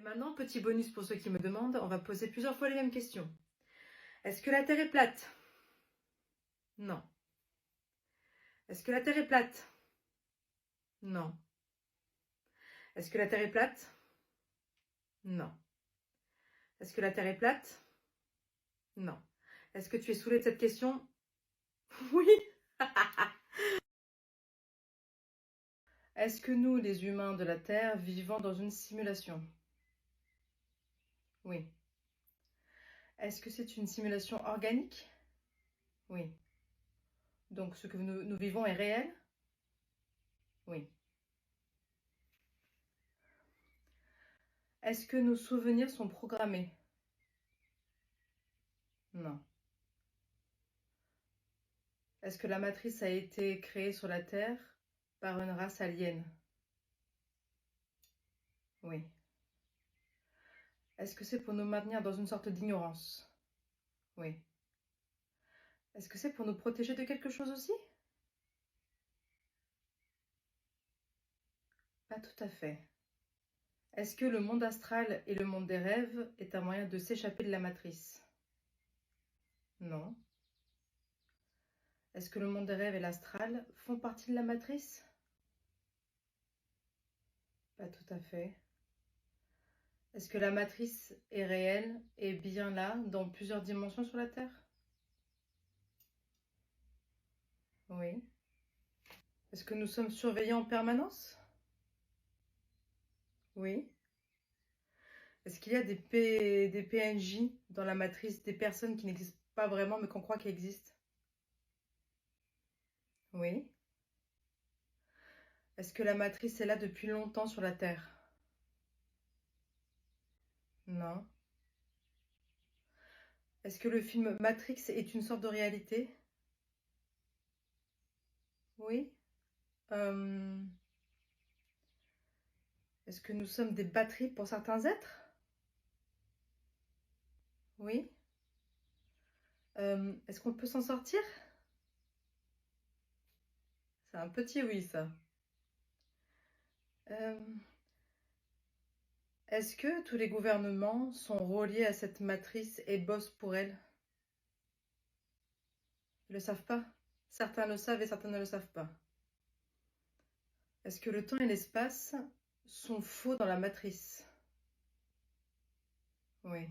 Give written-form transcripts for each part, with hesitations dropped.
Et maintenant, petit bonus pour ceux qui me demandent, on va poser plusieurs fois les mêmes questions. Est-ce que la Terre est plate? Non. Est-ce que la Terre est plate? Non. Est-ce que la Terre est plate? Non. Est-ce que la Terre est plate? Non. Est-ce que tu es saoulé de cette question? Oui. Est-ce que nous, les humains de la Terre, vivons dans une simulation? Oui. Est-ce que c'est une simulation organique? Oui. Donc ce que nous vivons est réel? Oui. Est-ce que nos souvenirs sont programmés? Non. Est-ce que la matrice a été créée sur la Terre par une race alien? Oui. Est-ce que c'est pour nous maintenir dans une sorte d'ignorance? Oui. Est-ce que c'est pour nous protéger de quelque chose aussi? Pas tout à fait. Est-ce que le monde astral et le monde des rêves est un moyen de s'échapper de la matrice? Non. Est-ce que le monde des rêves et l'astral font partie de la matrice? Pas tout à fait. Est-ce que la matrice est réelle et bien là, dans plusieurs dimensions sur la Terre? Oui. Est-ce que nous sommes surveillés en permanence? Oui. Est-ce qu'il y a des PNJ dans la matrice, des personnes qui n'existent pas vraiment mais qu'on croit qu'elles existent? Oui. Est-ce que la matrice est là depuis longtemps sur la Terre? Non. Est-ce que le film Matrix est une sorte de réalité? Oui. Euh, Est-ce que nous sommes des batteries pour certains êtres? Oui. Est-ce qu'on peut s'en sortir? C'est un petit oui, ça. Euh, Est-ce que tous les gouvernements sont reliés à cette matrice et bossent pour elle? Ils ne le savent pas. Certains le savent et certains ne le savent pas. Est-ce que le temps et l'espace sont faux dans la matrice? Oui.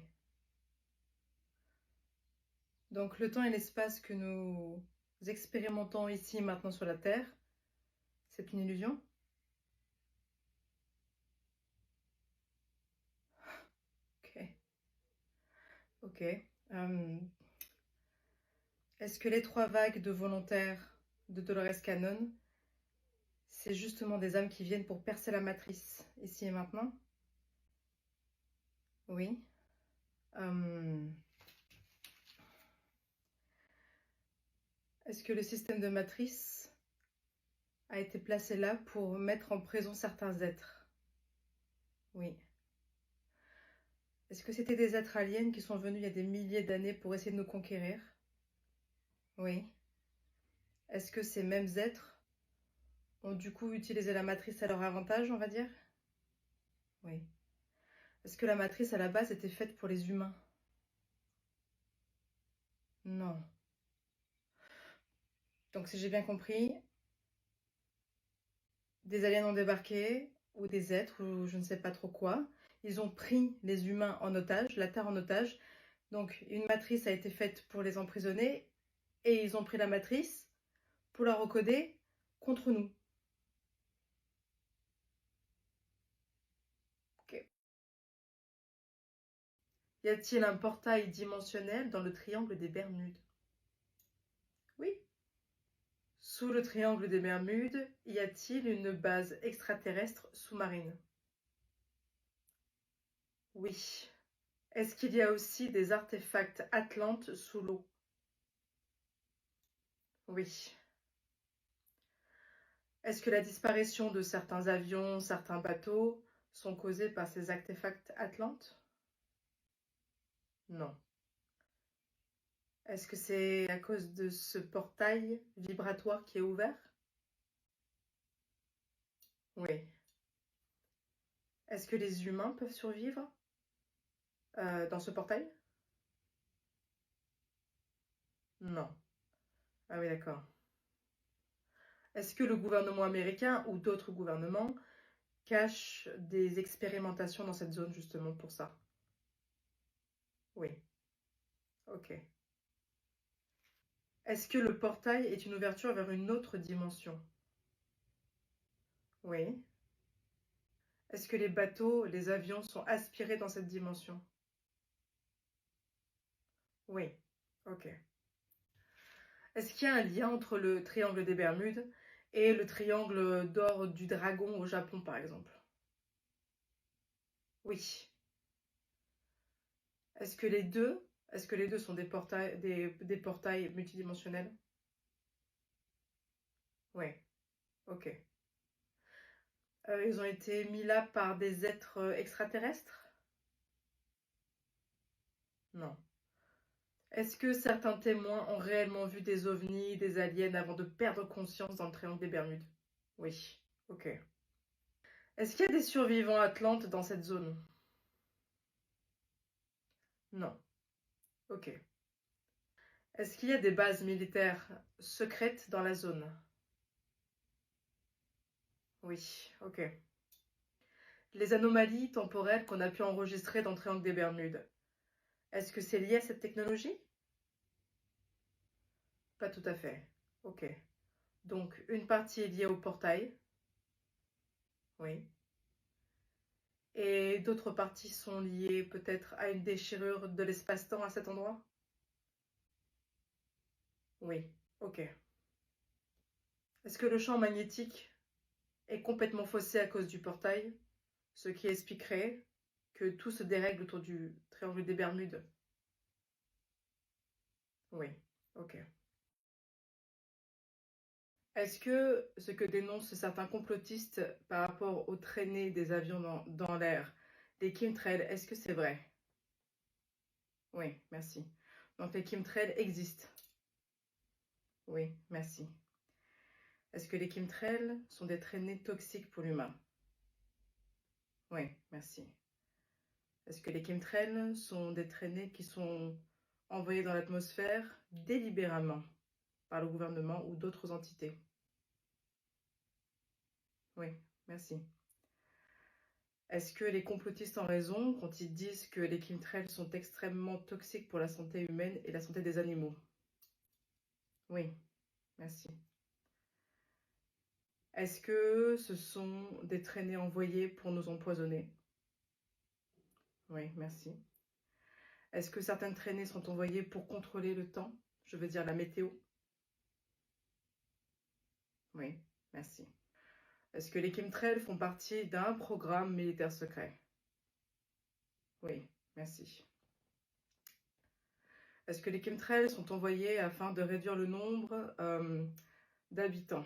Donc le temps et l'espace que nous expérimentons ici maintenant sur la Terre, c'est une illusion? Ok. Ok. Est-ce que les 3 vagues de volontaires de Dolores Cannon, c'est justement des âmes qui viennent pour percer la matrice, ici et maintenant? Oui. Est-ce que le système de matrice a été placé là pour mettre en prison certains êtres? Oui. Est-ce que c'était des êtres aliens qui sont venus il y a des milliers d'années pour essayer de nous conquérir? Oui. Est-ce que ces mêmes êtres ont du coup utilisé la matrice à leur avantage, on va dire? Oui. Est-ce que la matrice à la base était faite pour les humains? Non. Donc si j'ai bien compris, des aliens ont débarqué, ou des êtres, ou je ne sais pas trop quoi. Ils ont pris les humains en otage, la Terre en otage. Donc une matrice a été faite pour les emprisonner, et ils ont pris la matrice pour la recoder contre nous. Ok. Y a-t-il un portail dimensionnel dans le triangle des Bermudes? Oui. Sous le triangle des Bermudes, y a-t-il une base extraterrestre sous-marine? Oui. Est-ce qu'il y a aussi des artefacts atlantes sous l'eau? Oui. Est-ce que la disparition de certains avions, certains bateaux sont causés par ces artefacts atlantes? Non. Est-ce que c'est à cause de ce portail vibratoire qui est ouvert? Oui. Est-ce que les humains peuvent survivre dans ce portail? Non. Ah oui, d'accord. Est-ce que le gouvernement américain ou d'autres gouvernements cachent des expérimentations dans cette zone justement pour ça? Oui. Ok. Est-ce que le portail est une ouverture vers une autre dimension? Oui. Est-ce que les bateaux, les avions sont aspirés dans cette dimension? Oui. Ok. Est-ce qu'il y a un lien entre le triangle des Bermudes et le triangle d'or du dragon au Japon, par exemple? Oui. Est-ce que les deux, est-ce que les deux sont des portails multidimensionnels? Oui. Ok. Ils ont été mis là par des êtres extraterrestres? Non. Est-ce que certains témoins ont réellement vu des ovnis, des aliens avant de perdre conscience dans le triangle des Bermudes? Oui. Ok. Est-ce qu'il y a des survivants atlantes dans cette zone? Non. Ok. Est-ce qu'il y a des bases militaires secrètes dans la zone? Oui. Ok. Les anomalies temporelles qu'on a pu enregistrer dans le triangle des Bermudes, est-ce que c'est lié à cette technologie? Pas tout à fait. Ok. Donc, une partie est liée au portail. Oui. Et d'autres parties sont liées peut-être à une déchirure de l'espace-temps à cet endroit? Oui. Ok. Est-ce que le champ magnétique est complètement faussé à cause du portail, ce qui expliquerait que tout se dérègle autour du triangle des Bermudes? Oui. Ok. Est-ce que ce que dénoncent certains complotistes par rapport aux traînées des avions dans l'air, les chemtrails, est-ce que c'est vrai? Oui, merci. Donc les chemtrails existent. Oui, merci. Est-ce que les chemtrails sont des traînées toxiques pour l'humain? Oui, merci. Est-ce que les chemtrails sont des traînées qui sont envoyées dans l'atmosphère délibérément par le gouvernement ou d'autres entités? Oui, merci. Est-ce que les complotistes ont raison quand ils disent que les chemtrails sont extrêmement toxiques pour la santé humaine et la santé des animaux? Oui, merci. Est-ce que ce sont des traînées envoyées pour nous empoisonner? Oui, merci. Est-ce que certaines traînées sont envoyées pour contrôler le temps? Je veux dire la météo? Oui, merci. Est-ce que les chemtrails font partie d'un programme militaire secret? Oui, merci. Est-ce que les chemtrails sont envoyés afin de réduire le nombre d'habitants?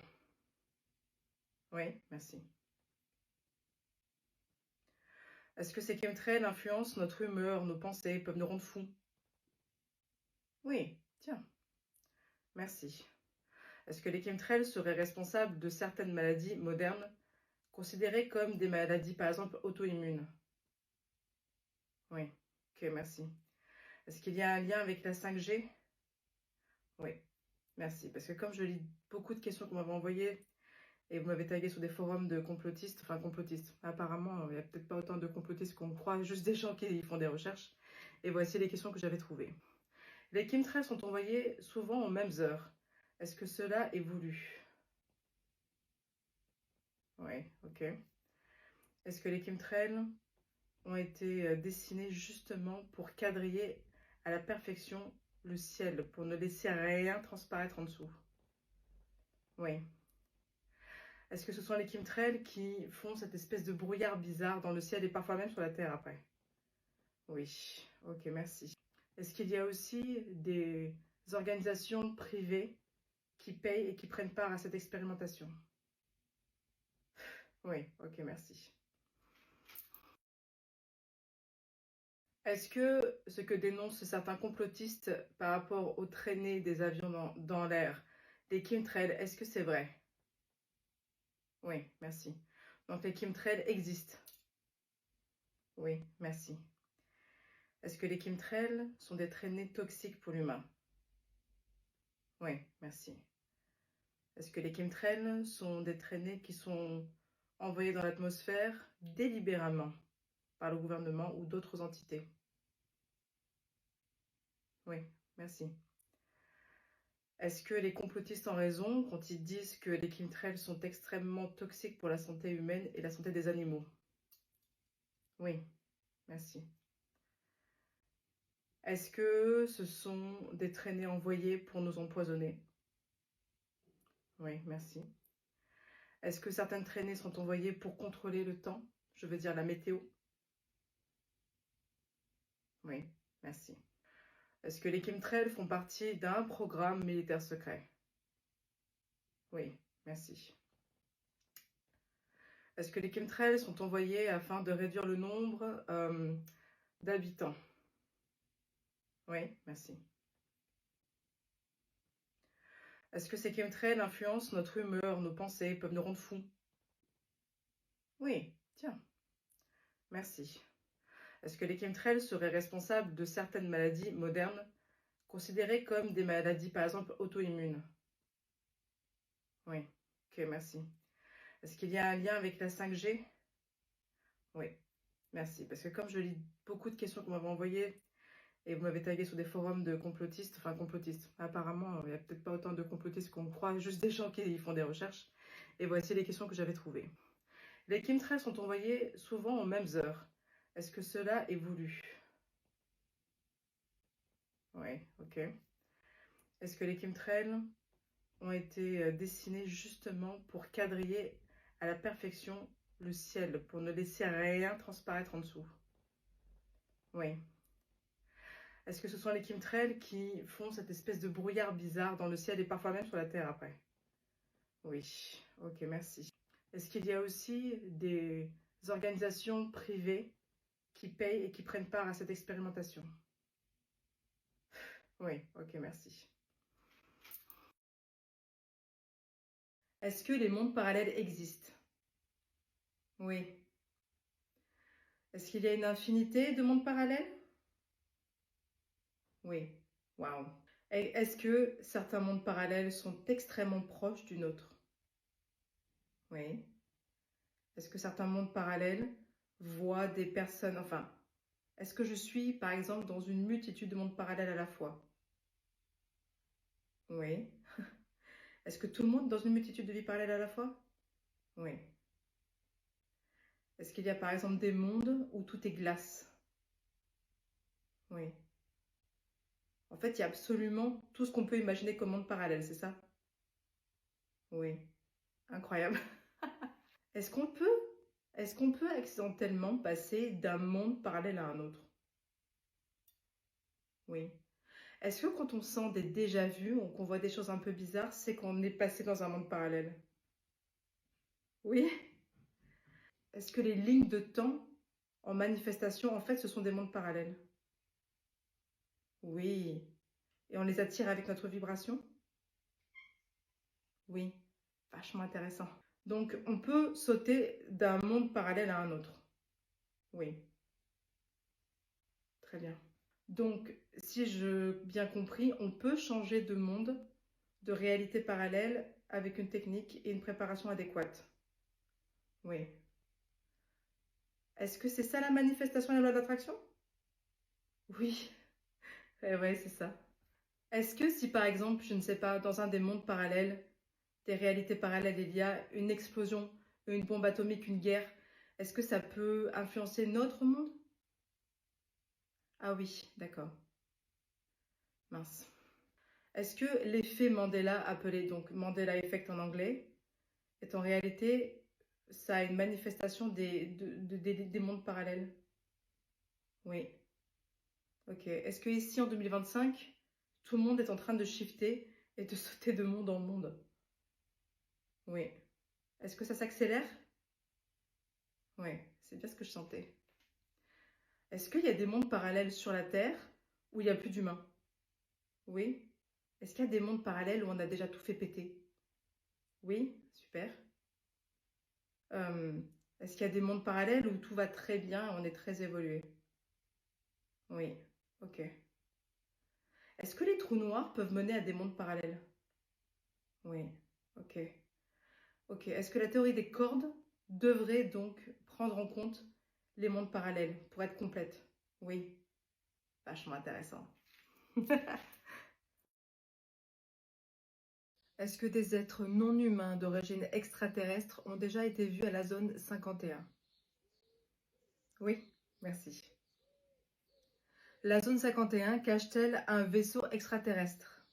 Oui, merci. Est-ce que ces chemtrails influencent notre humeur, nos pensées, peuvent nous rendre fous? Oui, tiens, merci. Est-ce que les chemtrails seraient responsables de certaines maladies modernes considérées comme des maladies, par exemple, auto-immunes? Oui, ok, merci. Est-ce qu'il y a un lien avec la 5G? Oui, merci. Parce que comme je lis beaucoup de questions qu'on m'avait envoyées et vous m'avez tagué sur des forums de complotistes, enfin complotistes, apparemment, il n'y a peut-être pas autant de complotistes qu'on croit, juste des gens qui font des recherches. Et voici les questions que j'avais trouvées. Les chemtrails sont envoyés souvent aux mêmes heures. Est-ce que cela est voulu? Oui, ok. Est-ce que les chemtrails ont été dessinés justement pour quadriller à la perfection le ciel, pour ne laisser rien transparaître en dessous? Oui. Est-ce que ce sont les chemtrails qui font cette espèce de brouillard bizarre dans le ciel et parfois même sur la Terre après? Oui. Ok, merci. Est-ce qu'il y a aussi des organisations privées qui payent et qui prennent part à cette expérimentation? Oui, ok, merci. Est-ce que ce que dénoncent certains complotistes par rapport aux traînées des avions dans l'air, les chemtrails, est-ce que c'est vrai? Oui, merci. Donc les chemtrails existent. Oui, merci. Est-ce que les chemtrails sont des traînées toxiques pour l'humain? Oui, merci. Est-ce que les chemtrails sont des traînées qui sont envoyées dans l'atmosphère délibérément par le gouvernement ou d'autres entités? Oui, merci. Est-ce que les complotistes ont raison quand ils disent que les chemtrails sont extrêmement toxiques pour la santé humaine et la santé des animaux? Oui, merci. Est-ce que ce sont des traînées envoyées pour nous empoisonner? Oui, merci. Est-ce que certaines traînées sont envoyées pour contrôler le temps? Je veux dire la météo? Oui, merci. Est-ce que les chemtrails font partie d'un programme militaire secret? Oui, merci. Est-ce que les chemtrails sont envoyés afin de réduire le nombre d'habitants? Oui, merci. Est-ce que ces chemtrails influencent notre humeur, nos pensées, peuvent nous rendre fous? Oui, tiens, merci. Est-ce que les chemtrails seraient responsables de certaines maladies modernes considérées comme des maladies, par exemple, auto-immunes? Oui, ok, merci. Est-ce qu'il y a un lien avec la 5G? Oui, merci. Parce que comme je lis beaucoup de questions qu'on m'avait envoyées et vous m'avez tagué sur des forums de complotistes, enfin complotistes, apparemment, il n'y a peut-être pas autant de complotistes qu'on croit, juste des gens qui font des recherches. Et voici les questions que j'avais trouvées. Les chemtrails sont envoyés souvent aux mêmes heures. Est-ce que cela est voulu? Oui, ok. Est-ce que les chemtrails ont été dessinés justement pour quadriller à la perfection le ciel, pour ne laisser rien transparaître en dessous? Oui. Est-ce que ce sont les chemtrails qui font cette espèce de brouillard bizarre dans le ciel et parfois même sur la Terre après? Oui, ok, merci. Est-ce qu'il y a aussi des organisations privées qui payent et qui prennent part à cette expérimentation? Oui, ok, merci. Est-ce que les mondes parallèles existent? Oui. Est-ce qu'il y a une infinité de mondes parallèles? Oui. Waouh. Est-ce que certains mondes parallèles sont extrêmement proches du nôtre? Oui. Est-ce que certains mondes parallèles voient des personnes, enfin, est-ce que je suis par exemple dans une multitude de mondes parallèles à la fois? Oui. Est-ce que tout le monde est dans une multitude de vies parallèles à la fois? Oui. Est-ce qu'il y a par exemple des mondes où tout est glace? Oui. En fait, il y a absolument tout ce qu'on peut imaginer comme monde parallèle, c'est ça? Oui. Incroyable. Est-ce qu'on peut, est-ce qu'on peut accidentellement passer d'un monde parallèle à un autre? Oui. Est-ce que quand on sent des déjà-vus ou qu'on voit des choses un peu bizarres, c'est qu'on est passé dans un monde parallèle? Oui. Est-ce que les lignes de temps en manifestation, en fait, ce sont des mondes parallèles? Oui. Et on les attire avec notre vibration? Oui. Vachement intéressant. Donc, on peut sauter d'un monde parallèle à un autre. Oui. Très bien. Donc, si j'ai bien compris, on peut changer de monde, de réalité parallèle avec une technique et une préparation adéquate. Oui. Est-ce que c'est ça la manifestation de la loi d'attraction? Oui, ouais, c'est ça. Est-ce que si par exemple, je ne sais pas, dans un des mondes parallèles, des réalités parallèles, il y a une explosion, une bombe atomique, une guerre, est-ce que ça peut influencer notre monde? Ah oui, d'accord. Mince. Est-ce que l'effet Mandela, appelé donc Mandela Effect en anglais, est en réalité, ça a une manifestation des mondes parallèles? Oui. Ok. Est-ce que ici, en 2025, tout le monde est en train de shifter et de sauter de monde en monde? Oui. Est-ce que ça s'accélère? Oui, c'est bien ce que je sentais. Est-ce qu'il y a des mondes parallèles sur la Terre où il n'y a plus d'humains? Oui. Est-ce qu'il y a des mondes parallèles où on a déjà tout fait péter? Oui, super. Euh, Est-ce qu'il y a des mondes parallèles où tout va très bien, on est très évolué? Oui, ok. Est-ce que les trous noirs peuvent mener à des mondes parallèles? Oui, ok. Ok. Est-ce que la théorie des cordes devrait donc prendre en compte les mondes parallèles pour être complète? Oui, vachement intéressant. Est-ce que des êtres non humains d'origine extraterrestre ont déjà été vus à la zone 51? Oui, merci. La zone 51 cache-t-elle un vaisseau extraterrestre?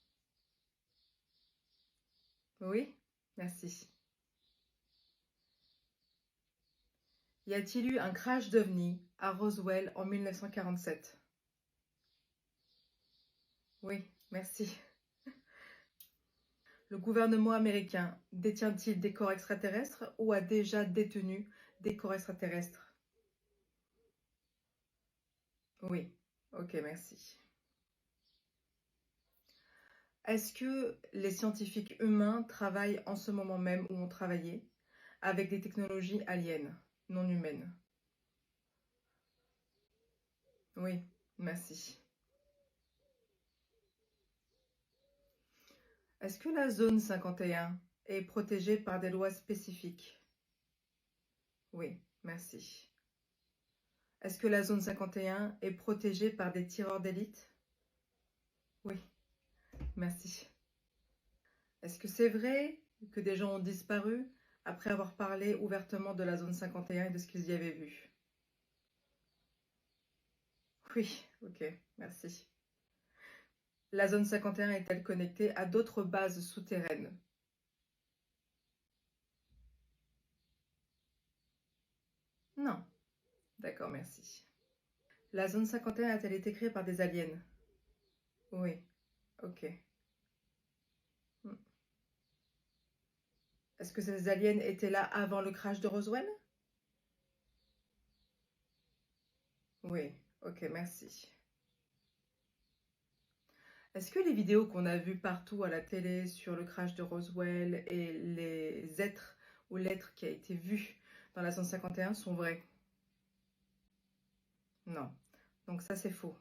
Oui, merci. Y a-t-il eu un crash d'OVNI à Roswell en 1947? Oui, merci. Le gouvernement américain détient-il des corps extraterrestres ou a déjà détenu des corps extraterrestres? Oui, ok, merci. Est-ce que les scientifiques humains travaillent en ce moment même ou ont travaillé avec des technologies aliens, non humaines? Oui, merci. Est-ce que la zone 51 est protégée par des lois spécifiques? Oui, merci. Est-ce que la zone 51 est protégée par des tireurs d'élite? Oui, merci. Est-ce que c'est vrai que des gens ont disparu après avoir parlé ouvertement de la zone 51 et de ce qu'ils y avaient vu? Oui, ok, merci. La zone 51 est-elle connectée à d'autres bases souterraines? Non. D'accord, merci. La zone 51 a-t-elle été créée par des aliens? Oui, ok. Hmm. Est-ce que ces aliens étaient là avant le crash de Roswell? Oui, ok, merci. Est-ce que les vidéos qu'on a vues partout à la télé sur le crash de Roswell et les êtres ou l'être qui a été vu dans la zone 51 sont vraies? Non. Donc ça, c'est faux.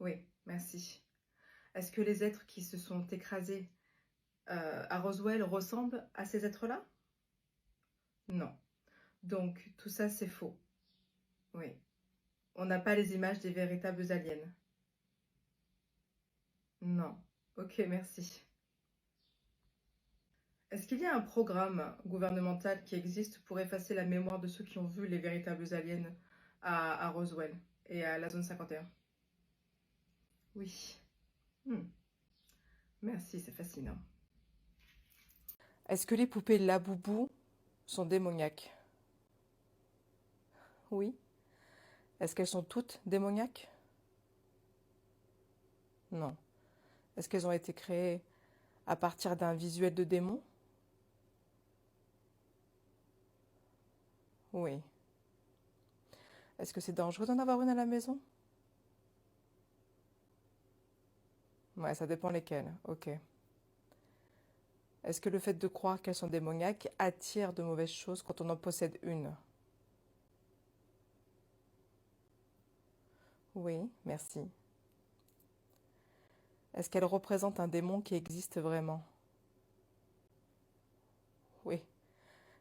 Oui, merci. Est-ce que les êtres qui se sont écrasés à Roswell ressemblent à ces êtres-là? Non. Donc tout ça, c'est faux. Oui. On n'a pas les images des véritables aliens. Non. Ok, merci. Est-ce qu'il y a un programme gouvernemental qui existe pour effacer la mémoire de ceux qui ont vu les véritables aliens à Roswell et à la zone 51? Oui. Hmm. Merci, c'est fascinant. Est-ce que les poupées Laboubou sont démoniaques? Oui. Est-ce qu'elles sont toutes démoniaques? Non. Est-ce qu'elles ont été créées à partir d'un visuel de démon? Oui. Est-ce que c'est dangereux d'en avoir une à la maison? Ouais, ça dépend lesquelles. Ok. Est-ce que le fait de croire qu'elles sont démoniaques attire de mauvaises choses quand on en possède une? Oui, merci. Est-ce qu'elle représente un démon qui existe vraiment? Oui,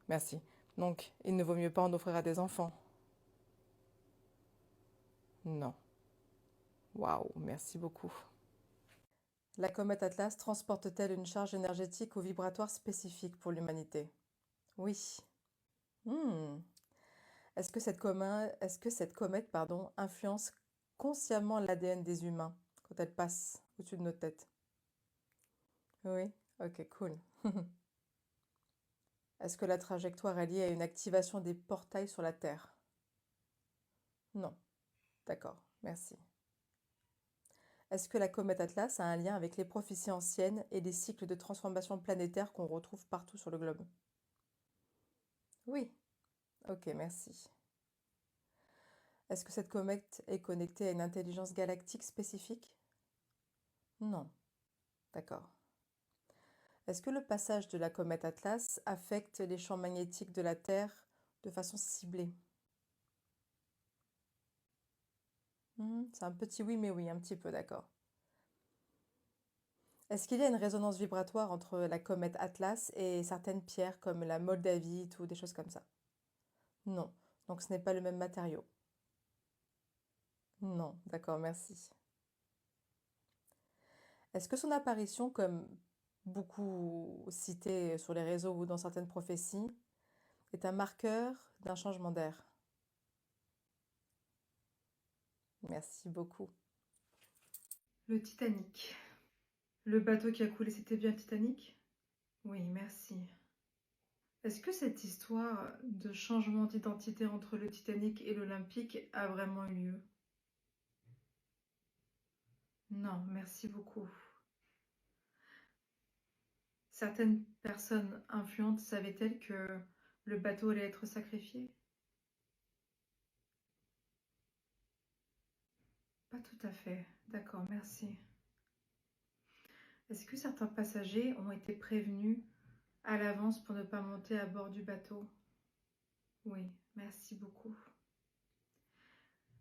merci. Donc, il ne vaut mieux pas en offrir à des enfants? Non. Waouh, merci beaucoup. La comète Atlas transporte-t-elle une charge énergétique ou vibratoire spécifique pour l'humanité? Oui. Hmm. Est-ce que cette comète, pardon, influence consciemment l'ADN des humains quand elle passe au-dessus de nos têtes? Oui, ok, cool. Est-ce que la trajectoire est liée à une activation des portails sur la Terre? Non. D'accord, merci. Est-ce que la comète Atlas a un lien avec les prophéties anciennes et les cycles de transformation planétaire qu'on retrouve partout sur le globe? Oui. Ok, merci. Est-ce que cette comète est connectée à une intelligence galactique spécifique? Non. D'accord. Est-ce que le passage de la comète Atlas affecte les champs magnétiques de la Terre de façon ciblée? C'est un petit oui, mais oui, un petit peu, d'accord. Est-ce qu'il y a une résonance vibratoire entre la comète Atlas et certaines pierres comme la moldavite ou des choses comme ça? Non. Donc ce n'est pas le même matériau. Non, d'accord, merci. Est-ce que son apparition, comme beaucoup cités sur les réseaux ou dans certaines prophéties, est un marqueur d'un changement d'air? Merci beaucoup. Le Titanic. Le bateau qui a coulé, c'était bien le Titanic? Oui, merci. Est-ce que cette histoire de changement d'identité entre le Titanic et l'Olympique a vraiment eu lieu? Non, merci beaucoup. Certaines personnes influentes savaient-elles que le bateau allait être sacrifié? Pas tout à fait. D'accord, merci. Est-ce que certains passagers ont été prévenus à l'avance pour ne pas monter à bord du bateau? Oui, merci beaucoup.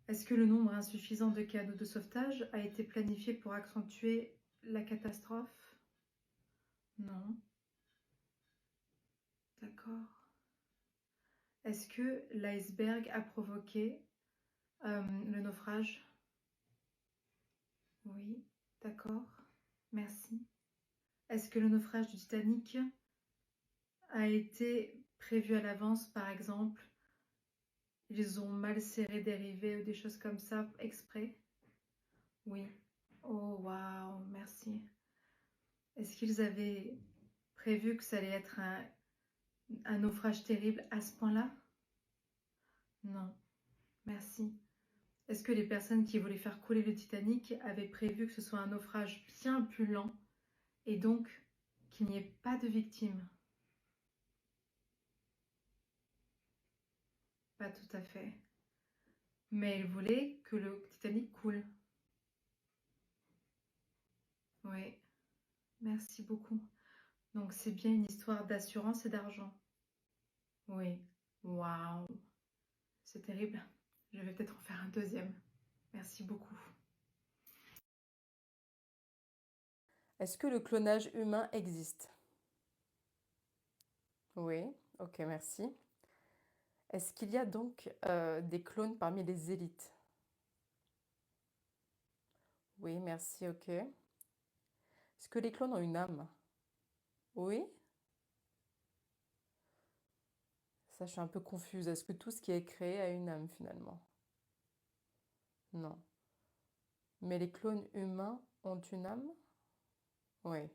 Est-ce que le nombre insuffisant de canaux de sauvetage a été planifié pour accentuer la catastrophe? Non. D'accord. Est-ce que l'iceberg a provoqué le naufrage? Oui, d'accord. Merci. Est-ce que le naufrage du Titanic a été prévu à l'avance, par exemple? Ils ont mal serré des rivets ou des choses comme ça exprès? Oui. Oh, waouh, merci. Est-ce qu'ils avaient prévu que ça allait être un naufrage terrible à ce point-là? Non, merci. Est-ce que les personnes qui voulaient faire couler le Titanic avaient prévu que ce soit un naufrage bien plus lent et donc qu'il n'y ait pas de victimes? Pas tout à fait. Mais elles voulaient que le Titanic coule. Oui, merci beaucoup. Donc c'est bien une histoire d'assurance et d'argent. Oui, waouh, c'est terrible. Je vais peut-être en faire un deuxième. Merci beaucoup. Est-ce que le clonage humain existe? Oui, ok, merci. Est-ce qu'il y a donc des clones parmi les élites? Oui, merci, ok. Est-ce que les clones ont une âme? Oui? Ça, je suis un peu confuse. Est-ce que tout ce qui est créé a une âme finalement? Non. Mais les clones humains ont une âme? Oui.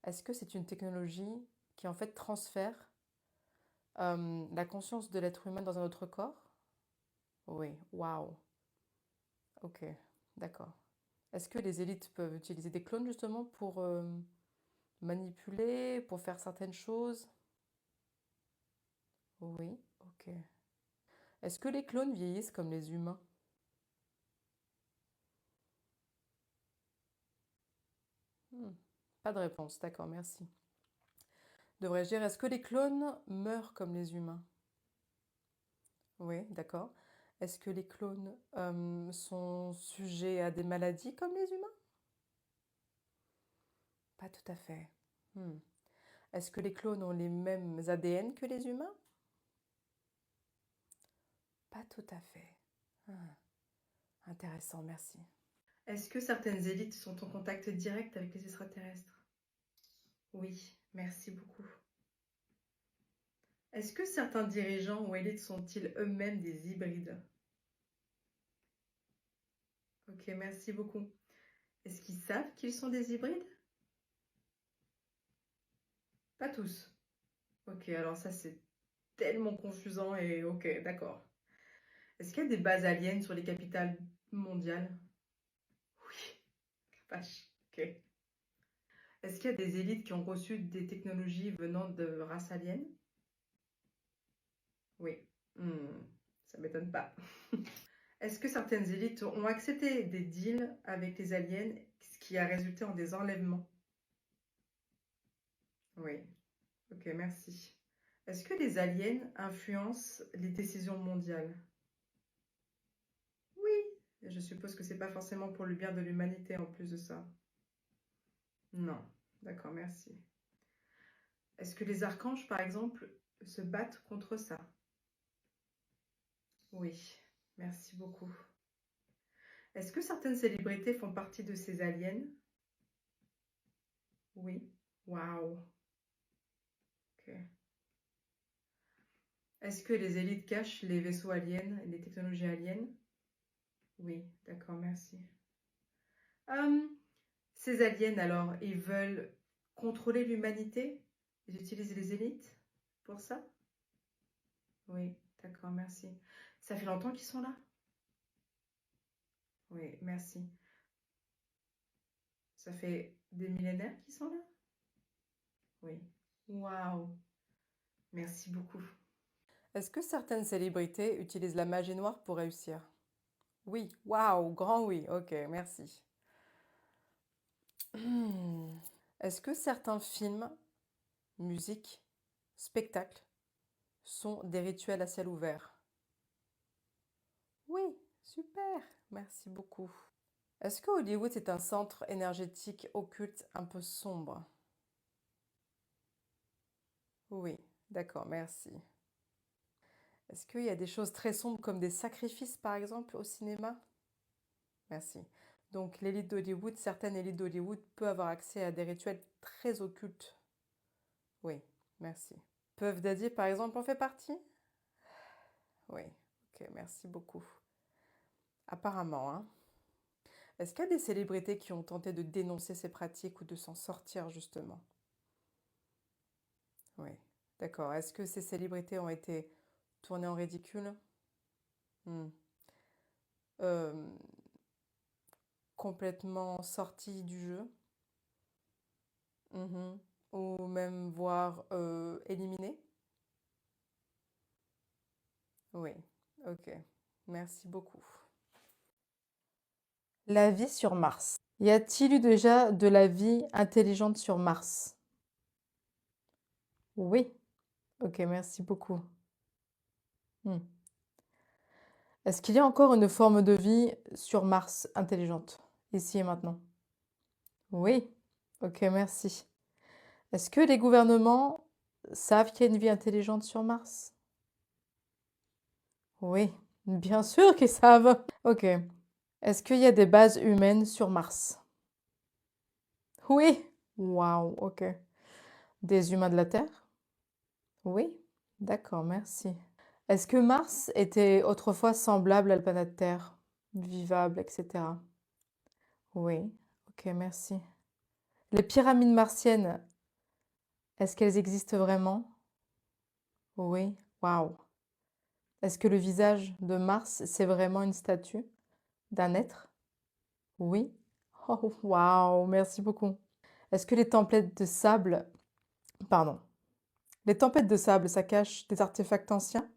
Est-ce que c'est une technologie qui en fait transfère la conscience de l'être humain dans un autre corps? Oui. Waouh. Ok. D'accord. Est-ce que les élites peuvent utiliser des clones justement pour manipuler, pour faire certaines choses? Oui. Ok. Est-ce que les clones vieillissent comme les humains? Hmm. Pas de réponse. D'accord, merci. Devrais-je dire, est-ce que les clones meurent comme les humains? Oui, d'accord. Est-ce que les clones sont sujets à des maladies comme les humains? Pas tout à fait. Hmm. Est-ce que les clones ont les mêmes ADN que les humains? Pas tout à fait. Ah, intéressant, merci. Est-ce que certaines élites sont en contact direct avec les extraterrestres? Oui, merci beaucoup. Est-ce que certains dirigeants ou élites sont-ils eux-mêmes des hybrides? Ok, merci beaucoup. Est-ce qu'ils savent qu'ils sont des hybrides? Pas tous. Ok, alors ça c'est tellement confusant et ok, d'accord. Est-ce qu'il y a des bases aliens sur les capitales mondiales? Oui, vache, ok. Est-ce qu'il y a des élites qui ont reçu des technologies venant de races aliens? Oui. Hmm, ça m'étonne pas. Est-ce que certaines élites ont accepté des deals avec les aliens, ce qui a résulté en des enlèvements? Oui. Ok, merci. Est-ce que les aliens influencent les décisions mondiales? Oui. Et je suppose que c'est pas forcément pour le bien de l'humanité en plus de ça. Non. D'accord, merci. Est-ce que les archanges, par exemple, se battent contre ça? Oui. Merci beaucoup. Est-ce que certaines célébrités font partie de ces aliens? Oui. Waouh. Ok. Est-ce que les élites cachent les vaisseaux aliens, les technologies aliens? Oui, d'accord, merci. Hum, ces aliens, alors, ils veulent contrôler l'humanité? Ils utilisent les élites pour ça? Oui, d'accord, merci. Ça fait longtemps qu'ils sont là? Oui, merci. Ça fait des millénaires qu'ils sont là? Oui. Waouh, merci beaucoup. Est-ce que certaines célébrités utilisent la magie noire pour réussir? Oui, waouh, grand oui, ok, merci. Est-ce que certains films, musique, spectacles sont des rituels à ciel ouvert? Oui, super, merci beaucoup. Est-ce que Hollywood est un centre énergétique occulte un peu sombre? Oui, d'accord, merci. Est-ce qu'il y a des choses très sombres comme des sacrifices, par exemple, au cinéma? Merci. Donc, l'élite d'Hollywood, certaines élites d'Hollywood peuvent avoir accès à des rituels très occultes. Oui, merci. Puff Daddy, par exemple, en fait partie? Oui, ok, merci beaucoup. Apparemment, hein. Est-ce qu'il y a des célébrités qui ont tenté de dénoncer ces pratiques ou de s'en sortir, justement? Oui, d'accord. Est-ce que ces célébrités ont été tournées en ridicule? Hmm. Euh, Complètement sorties du jeu? Mhm. Ou même voire éliminées? Oui, ok. Merci beaucoup. La vie sur Mars. Y a-t-il eu déjà de la vie intelligente sur Mars? Oui. Ok, merci beaucoup. Hmm. Est-ce qu'il y a encore une forme de vie sur Mars intelligente, ici et maintenant? Oui. Ok, merci. Est-ce que les gouvernements savent qu'il y a une vie intelligente sur Mars? Oui, bien sûr qu'ils savent. Ok. Est-ce qu'il y a des bases humaines sur Mars? Oui. Waouh, ok. Des humains de la Terre? Oui. D'accord, merci. Est-ce que Mars était autrefois semblable à la planète Terre? Vivable, etc. Oui. Ok, merci. Les pyramides martiennes, est-ce qu'elles existent vraiment? Oui. Waouh. Est-ce que le visage de Mars, c'est vraiment une statue d'un être? Oui. Oh, waouh, merci beaucoup. Est-ce que les tempêtes de sable, pardon, les tempêtes de sable, ça cache des artefacts anciens?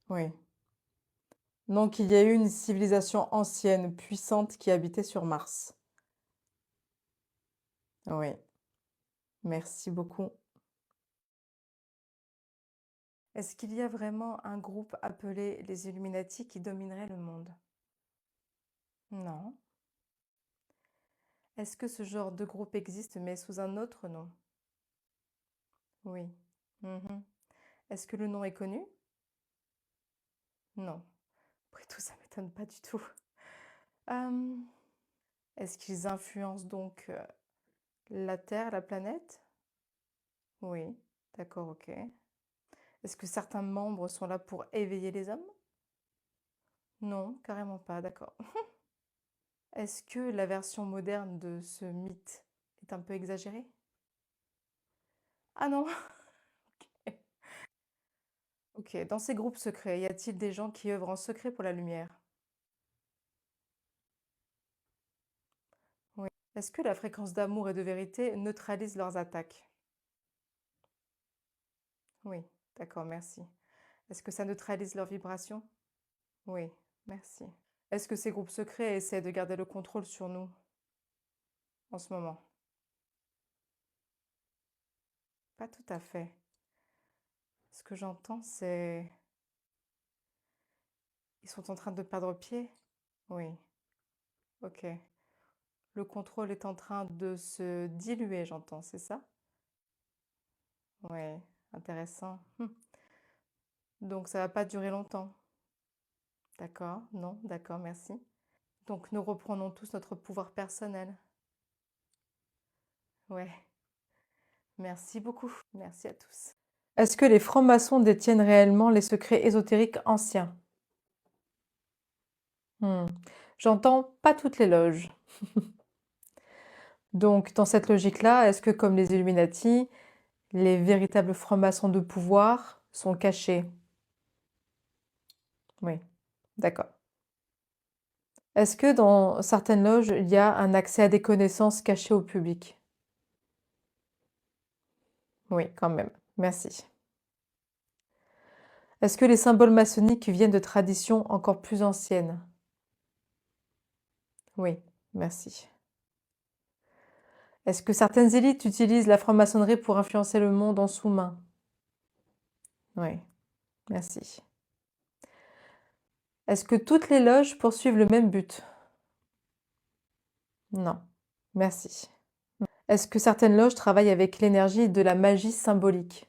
Oui. Donc il y a eu une civilisation ancienne, puissante, qui habitait sur Mars. Oui. Merci beaucoup. Est-ce qu'il y a vraiment un groupe appelé les Illuminati qui dominerait le monde? Non. Est-ce que ce genre de groupe existe mais sous un autre nom? Oui. Mhm. Est-ce que le nom est connu? Non. Après tout, ça m'étonne pas du tout. Euh, Est-ce qu'ils influencent donc la Terre, la planète? Oui. D'accord, ok. Est-ce que certains membres sont là pour éveiller les hommes? Non, carrément pas, d'accord. Est-ce que la version moderne de ce mythe est un peu exagérée? Ah non. Ok, dans ces groupes secrets, y a-t-il des gens qui œuvrent en secret pour la lumière? Oui. Est-ce que la fréquence d'amour et de vérité neutralise leurs attaques? Oui, d'accord, merci. Est-ce que ça neutralise leurs vibrations? Oui, merci. Est-ce que ces groupes secrets essaient de garder le contrôle sur nous en ce moment? Pas tout à fait. Ce que j'entends, c'est... Ils sont en train de perdre pied? Oui, ok. Le contrôle est en train de se diluer, j'entends, c'est ça? Oui, intéressant. Donc ça va pas durer longtemps. D'accord, non, d'accord, merci. Donc nous reprenons tous notre pouvoir personnel. Ouais, merci beaucoup. Merci à tous. Est-ce que les francs-maçons détiennent réellement les secrets ésotériques anciens? Hmm. J'entends pas toutes les loges. Donc dans cette logique-là, est-ce que comme les Illuminati, les véritables francs-maçons de pouvoir sont cachés? Oui, d'accord. Est-ce que dans certaines loges, il y a un accès à des connaissances cachées au public? Oui, quand même. Merci. Est-ce que les symboles maçonniques viennent de traditions encore plus anciennes? Oui, merci. Est-ce que certaines élites utilisent la franc-maçonnerie pour influencer le monde en sous-main? Oui, merci. Est-ce que toutes les loges poursuivent le même but? Non, merci. Est-ce que certaines loges travaillent avec l'énergie de la magie symbolique?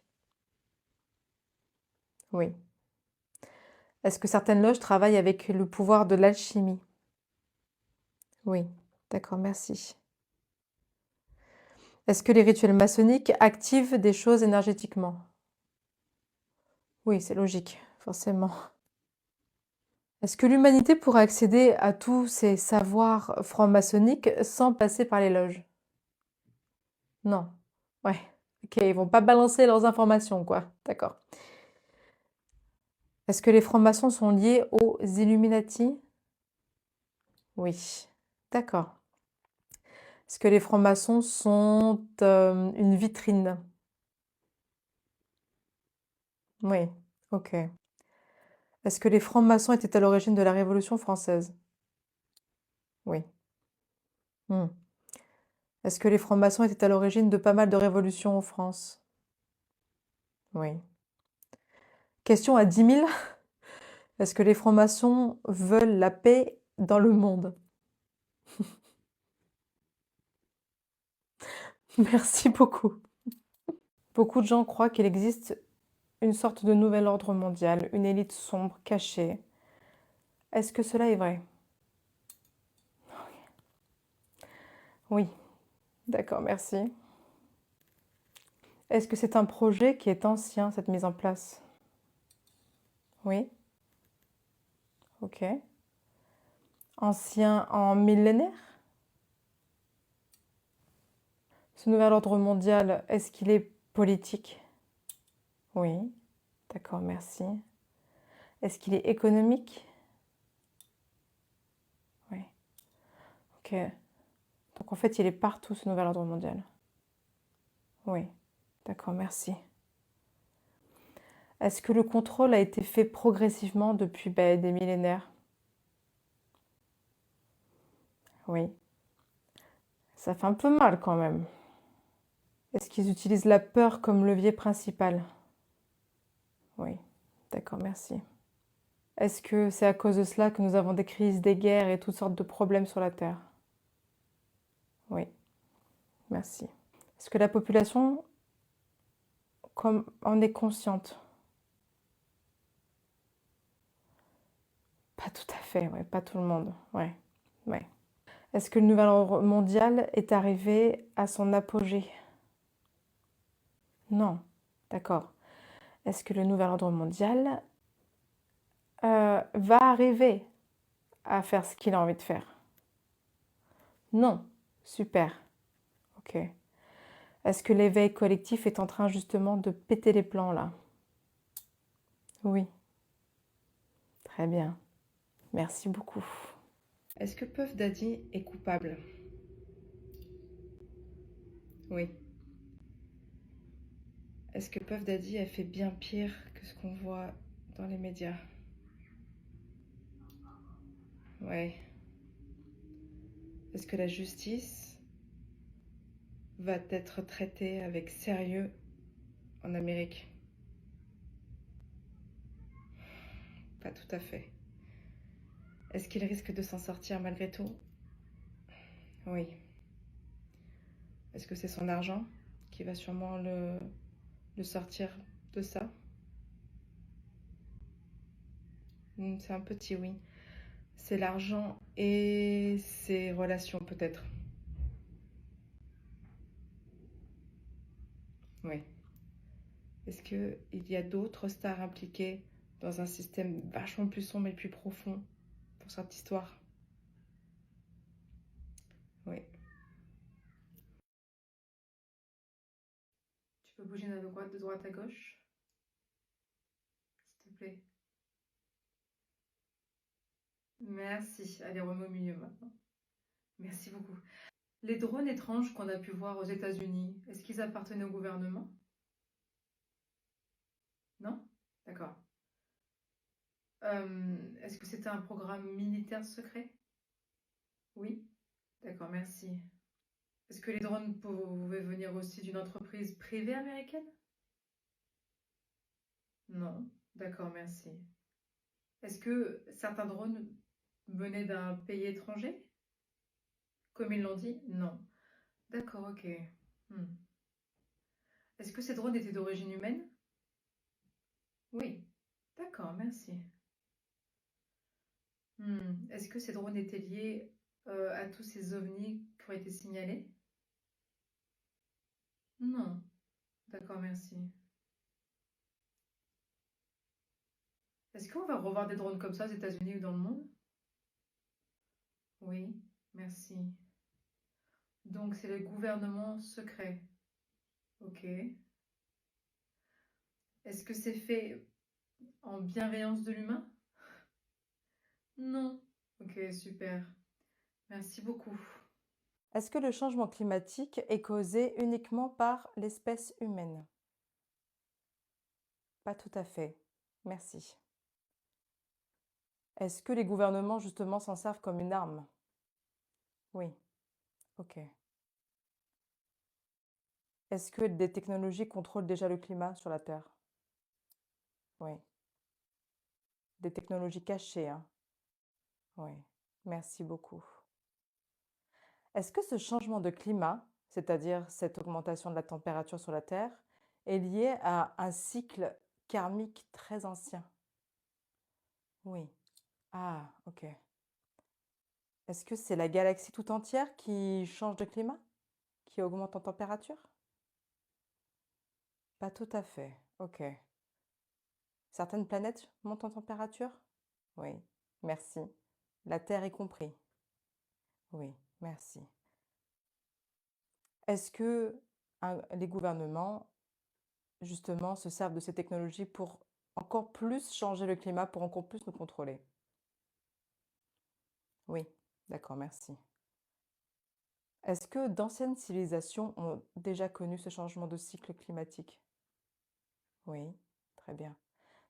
Oui. Est-ce que certaines loges travaillent avec le pouvoir de l'alchimie? Oui, d'accord, merci. Est-ce que les rituels maçonniques activent des choses énergétiquement? Oui, c'est logique, forcément. Est-ce que l'humanité pourrait accéder à tous ces savoirs francs-maçonniques sans passer par les loges? Non. Ouais. Ok, ils vont pas balancer leurs informations, quoi. D'accord. Est-ce que les francs-maçons sont liés aux Illuminati? Oui. D'accord. Est-ce que les francs-maçons sont une vitrine? Oui. Ok. Est-ce que les francs-maçons étaient à l'origine de la Révolution française? Oui. Hmm. Est-ce que les francs-maçons étaient à l'origine de pas mal de révolutions en France? Oui. Question à 10 000. Est-ce que les francs-maçons veulent la paix dans le monde? Merci beaucoup. Beaucoup de gens croient qu'il existe une sorte de nouvel ordre mondial, une élite sombre, cachée. Est-ce que cela est vrai? Oui. D'accord, merci. Est-ce que c'est un projet qui est ancien, cette mise en place? Oui. Ok. Ancien en millénaire? Ce nouvel ordre mondial, est-ce qu'il est politique? Oui. D'accord, merci. Est-ce qu'il est économique? Oui. Ok. Donc en fait, il est partout, ce nouvel ordre mondial. Oui. D'accord, merci. Est-ce que le contrôle a été fait progressivement depuis des millénaires? Oui. Ça fait un peu mal quand même. Est-ce qu'ils utilisent la peur comme levier principal? Oui. D'accord, merci. Est-ce que c'est à cause de cela que nous avons des crises, des guerres et toutes sortes de problèmes sur la Terre? Oui. Merci. Est-ce que la population en est consciente? Pas tout à fait, ouais, pas tout le monde. Ouais, ouais. Est-ce que le nouvel ordre mondial est arrivé à son apogée? Non. D'accord. Est-ce que le nouvel ordre mondial va arriver à faire ce qu'il a envie de faire? Non. Super. Ok. Est-ce que l'éveil collectif est en train justement de péter les plans là? Oui. Très bien. Merci beaucoup. Est-ce que Puff Daddy est coupable? Oui. Est-ce que Puff Daddy a fait bien pire que ce qu'on voit dans les médias? Ouais. Est-ce que la justice va être traitée avec sérieux en Amérique? Pas tout à fait. Est-ce qu'il risque de s'en sortir malgré tout? Oui. Est-ce que c'est son argent qui va sûrement le sortir de ça? C'est un petit oui. C'est l'argent et ses relations peut-être. Oui. Est-ce qu'il y a d'autres stars impliquées dans un système vachement plus sombre et plus profond pour cette histoire? Oui. Tu peux bouger de droite à gauche, s'il te plaît. Merci. Allez, remets au milieu maintenant. Merci beaucoup. Les drones étranges qu'on a pu voir aux États-Unis, est-ce qu'ils appartenaient au gouvernement? Non? D'accord. Est-ce que c'était un programme militaire secret? Oui? D'accord, merci. Est-ce que les drones pouvaient venir aussi d'une entreprise privée américaine? Non. D'accord, merci. Est-ce que certains drones venaient d'un pays étranger? Comme ils l'ont dit? Non. D'accord, ok. Hmm. Est-ce que ces drones étaient d'origine humaine? Oui. D'accord, merci. Est-ce que ces drones étaient liés à tous ces ovnis qui ont été signalés? Non. D'accord, merci. Est-ce qu'on va revoir des drones comme ça aux États-Unis ou dans le monde? Oui, merci. Donc c'est le gouvernement secret. Ok. Est-ce que c'est fait en bienveillance de l'humain? Non. Ok, super. Merci beaucoup. Est-ce que le changement climatique est causé uniquement par l'espèce humaine? Pas tout à fait. Merci. Est-ce que les gouvernements, justement, s'en servent comme une arme? Oui. Ok. Est-ce que des technologies contrôlent déjà le climat sur la Terre? Oui. Des technologies cachées, hein? Oui. Merci beaucoup. Est-ce que ce changement de climat, c'est-à-dire cette augmentation de la température sur la Terre, est lié à un cycle karmique très ancien? Oui. Ah, ok. Est-ce que c'est la galaxie tout entière qui change de climat, qui augmente en température? Pas tout à fait. Ok. Certaines planètes montent en température? Oui. Merci. La Terre y compris. Oui, merci. Est-ce que les gouvernements, justement, se servent de ces technologies pour encore plus changer le climat, pour encore plus nous contrôler? Oui, d'accord, merci. Est-ce que d'anciennes civilisations ont déjà connu ce changement de cycle climatique? Oui, très bien.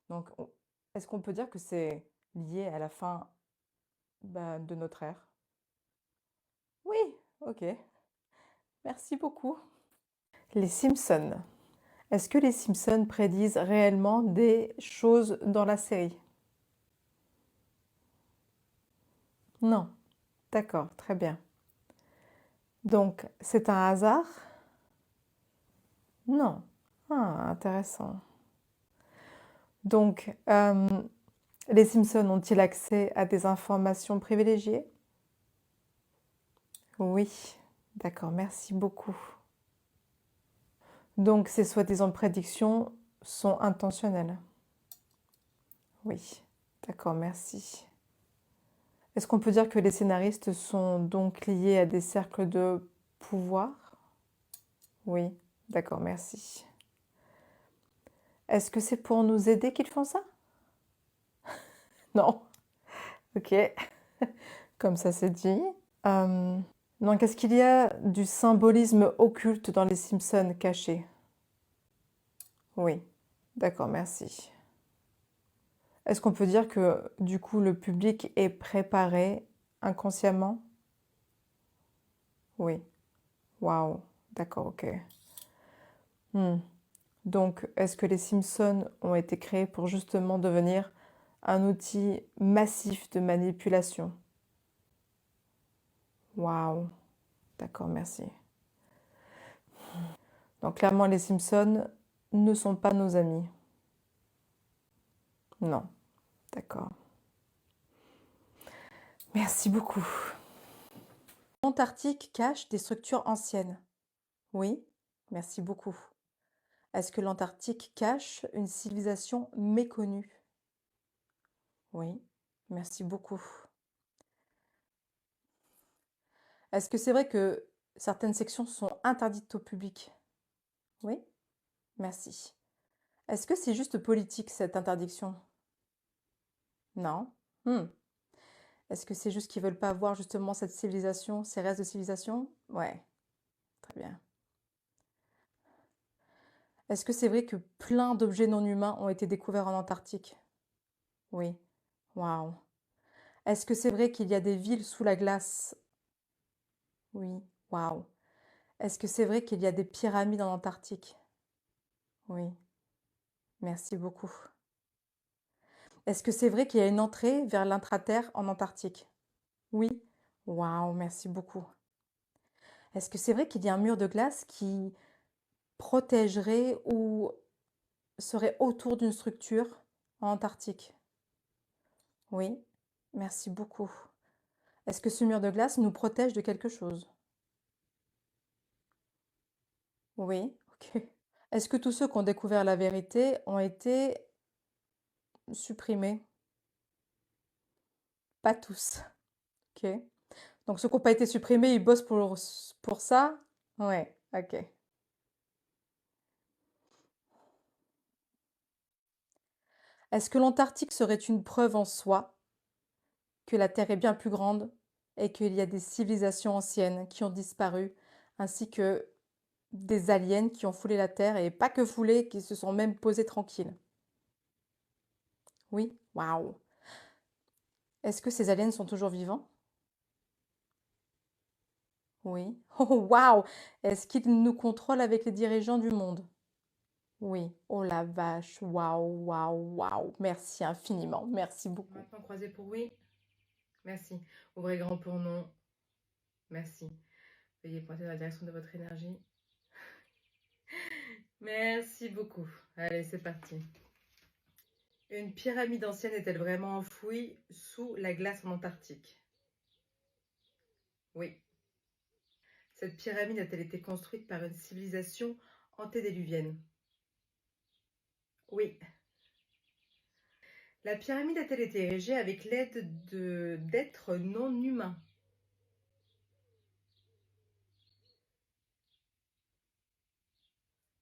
Donc, est-ce qu'on peut dire que c'est lié à la fin de notre ère? Oui, ok. Merci beaucoup. Les Simpsons. Est-ce que les Simpsons prédisent réellement des choses dans la série? Non. D'accord, très bien. Donc, c'est un hasard? Non. Ah, intéressant. Donc, les Simpsons ont-ils accès à des informations privilégiées? Oui. D'accord, merci beaucoup. Donc, ces soi-disant prédictions sont intentionnelles? Oui. D'accord, merci. Est-ce qu'on peut dire que les scénaristes sont donc liés à des cercles de pouvoir? Oui. D'accord, merci. Est-ce que c'est pour nous aider qu'ils font ça? Non. Ok. Comme ça c'est dit. Donc, est-ce qu'il y a du symbolisme occulte dans les Simpsons cachés? Oui. D'accord, merci. Est-ce qu'on peut dire que du coup le public est préparé inconsciemment? Oui. Waouh. D'accord, ok. Donc, est-ce que les Simpsons ont été créés pour justement devenir un outil massif de manipulation? Waouh, d'accord, merci. Donc, clairement, les Simpsons ne sont pas nos amis. Non, d'accord. Merci beaucoup. L'Antarctique cache des structures anciennes. Oui, merci beaucoup. Est-ce que l'Antarctique cache une civilisation méconnue? Oui, merci beaucoup. Est-ce que c'est vrai que certaines sections sont interdites au public? Oui, merci. Est-ce que c'est juste politique cette interdiction? Non. Hmm. Est-ce que c'est juste qu'ils veulent pas voir justement cette civilisation, ces restes de civilisation? Ouais, très bien. Est-ce que c'est vrai que plein d'objets non humains ont été découverts en Antarctique? Oui. Waouh. Est-ce que c'est vrai qu'il y a des villes sous la glace? Oui. Waouh. Est-ce que c'est vrai qu'il y a des pyramides en Antarctique? Oui. Merci beaucoup. Est-ce que c'est vrai qu'il y a une entrée vers l'intraterre en Antarctique? Oui. Waouh, merci beaucoup. Est-ce que c'est vrai qu'il y a un mur de glace qui protégerait ou serait autour d'une structure en Antarctique? Oui. Merci beaucoup. Est-ce que ce mur de glace nous protège de quelque chose? Oui. Ok. Est-ce que tous ceux qui ont découvert la vérité ont été supprimés? Pas tous. Ok. Donc ceux qui n'ont pas été supprimés, ils bossent pour ça? Ouais, ok. Est-ce que l'Antarctique serait une preuve en soi que la Terre est bien plus grande et qu'il y a des civilisations anciennes qui ont disparu, ainsi que des aliens qui ont foulé la Terre et pas que foulé, qui se sont même posés tranquilles? Oui, waouh. Est-ce que ces aliens sont toujours vivants? Oui. Oh, waouh! Est-ce qu'ils nous contrôlent avec les dirigeants du monde? Oui. Oh la vache, waouh, waouh, waouh. Merci infiniment, merci beaucoup. Maintenant, croisez pour oui. Merci. Ouvrez grand pour non. Merci. Veuillez pointer dans la direction de votre énergie. Merci beaucoup. Allez, c'est parti. Une pyramide ancienne est-elle vraiment enfouie sous la glace en Antarctique? Oui. Cette pyramide a-t-elle été construite par une civilisation antédiluvienne? Oui. La pyramide a-t-elle été érigée avec l'aide d'êtres non humains?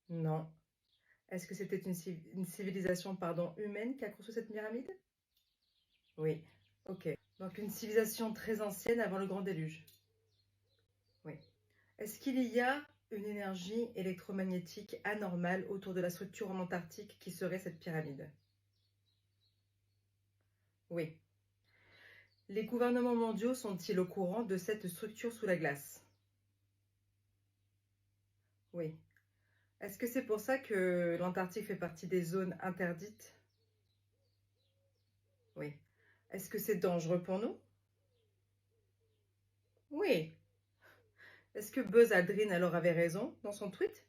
Non. Est-ce que c'était une civilisation humaine qui a construit cette pyramide? Oui. Ok. Donc une civilisation très ancienne avant le grand déluge. Oui. Est-ce qu'il y a une énergie électromagnétique anormale autour de la structure en Antarctique qui serait cette pyramide? Oui. Les gouvernements mondiaux sont-ils au courant de cette structure sous la glace? Oui. Est-ce que c'est pour ça que l'Antarctique fait partie des zones interdites? Oui. Est-ce que c'est dangereux pour nous? Oui. Est-ce que Buzz Aldrin alors avait raison dans son tweet?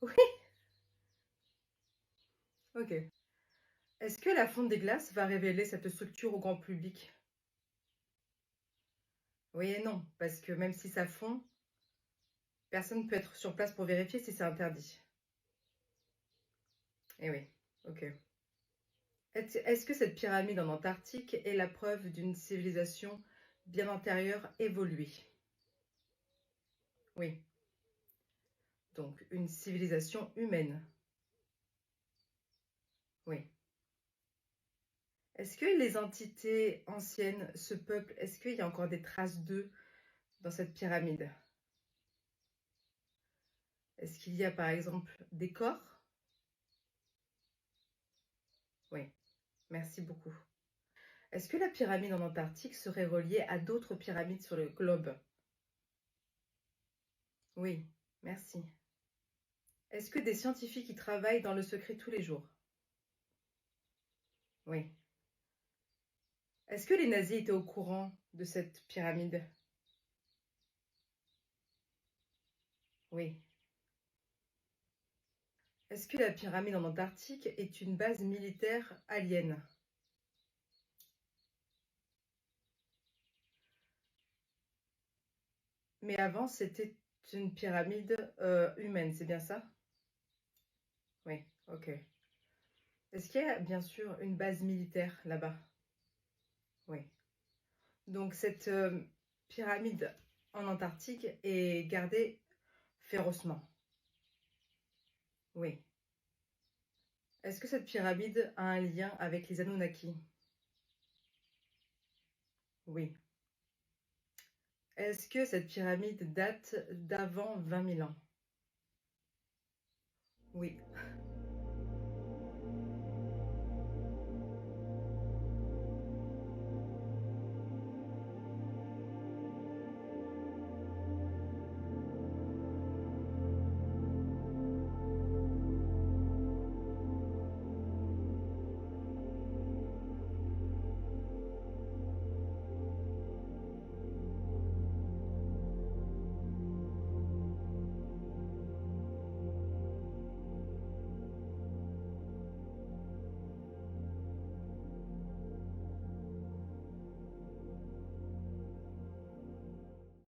Oui. Ok. Est-ce que la fonte des glaces va révéler cette structure au grand public? Oui et non, parce que même si ça fond, personne ne peut être sur place pour vérifier si c'est interdit. Eh oui, ok. Est-ce que cette pyramide en Antarctique est la preuve d'une civilisation bien antérieure évoluée? Oui, donc une civilisation humaine. Oui. Est-ce que les entités anciennes, ce peuple, est-ce qu'il y a encore des traces d'eux dans cette pyramide? Est-ce qu'il y a par exemple des corps? Oui, merci beaucoup. Est-ce que la pyramide en Antarctique serait reliée à d'autres pyramides sur le globe? Oui, merci. Est-ce que des scientifiques y travaillent dans le secret tous les jours? Oui. Est-ce que les nazis étaient au courant de cette pyramide? Oui. Est-ce que la pyramide en Antarctique est une base militaire alien? Mais avant, c'était une pyramide humaine, c'est bien ça? Oui, ok. Est-ce qu'il y a bien sûr une base militaire là-bas? Oui. Donc cette pyramide en Antarctique est gardée férocement. Oui. Est-ce que cette pyramide a un lien avec les Anunnaki? Oui. Est-ce que cette pyramide date d'avant 20 000 ans? Oui.